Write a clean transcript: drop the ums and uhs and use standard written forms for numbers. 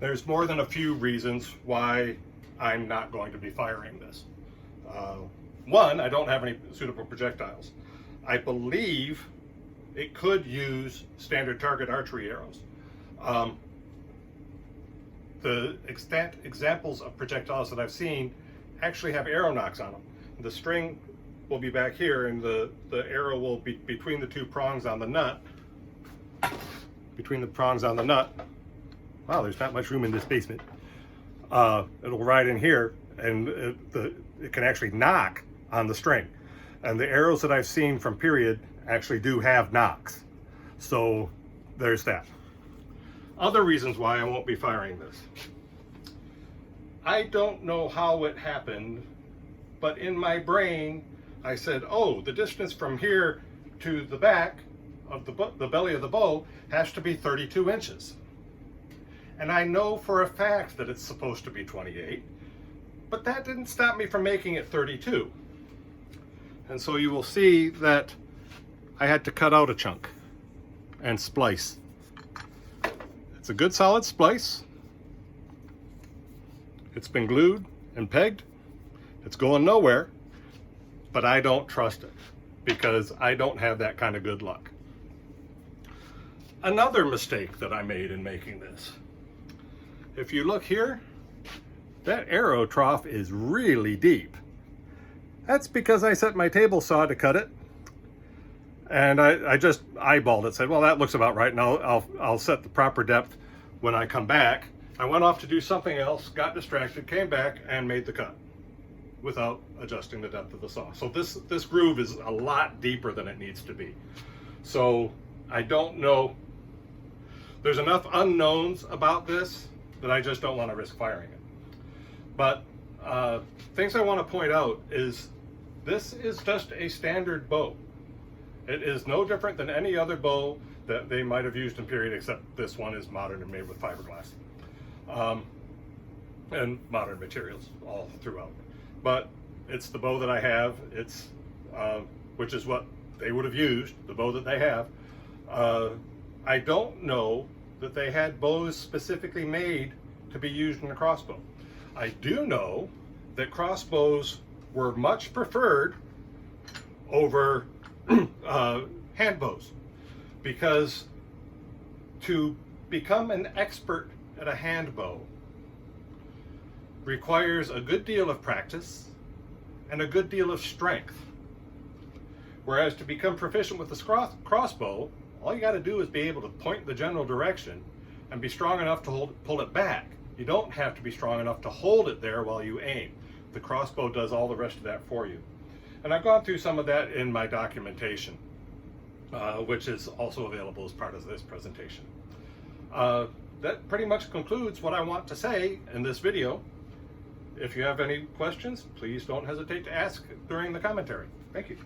There's more than a few reasons why I'm not going to be firing this. One, I don't have any suitable projectiles. I believe it could use standard target archery arrows. The extant examples of projectiles that I've seen actually have arrow nocks on them. The string will be back here and the arrow will be between the two prongs on the nut. Between the prongs on the nut. Wow, there's not much room in this basement. It'll ride in here and it can actually knock on the string. And the arrows that I've seen from Period actually do have knocks. So there's that. Other reasons why I won't be firing this. I don't know how it happened, but in my brain, I said, oh, the distance from here to the back of the belly of the bow has to be 32 inches. And I know for a fact that it's supposed to be 28, but that didn't stop me from making it 32. And so you will see that I had to cut out a chunk and splice. It's a good solid splice. It's been glued and pegged. It's going nowhere, but I don't trust it because I don't have that kind of good luck. Another mistake that I made in making this. If you look here, that arrow trough is really deep. That's because I set my table saw to cut it, and I just eyeballed it, said, well, that looks about right, and I'll set the proper depth when I come back. I went off to do something else, got distracted, came back, and made the cut without adjusting the depth of the saw. So this groove is a lot deeper than it needs to be. So I don't know. There's enough unknowns about this that I just don't want to risk firing it. But things I want to point out is this is just a standard bow. It is no different than any other bow that they might have used in Period, except this one is modern and made with fiberglass. And modern materials all throughout. But it's the bow that I have. It's which is what they would have used, the bow that they have. I don't know that they had bows specifically made to be used in a crossbow. I do know that crossbows were much preferred over hand bows, because to become an expert at a hand bow requires a good deal of practice and a good deal of strength. Whereas to become proficient with the crossbow, all you got to do is be able to point the general direction and be strong enough to pull it back. You don't have to be strong enough to hold it there while you aim. The crossbow does all the rest of that for you. And I've gone through some of that in my documentation, which is also available as part of this presentation. That pretty much concludes what I want to say in this video. If you have any questions, please don't hesitate to ask during the commentary. Thank you.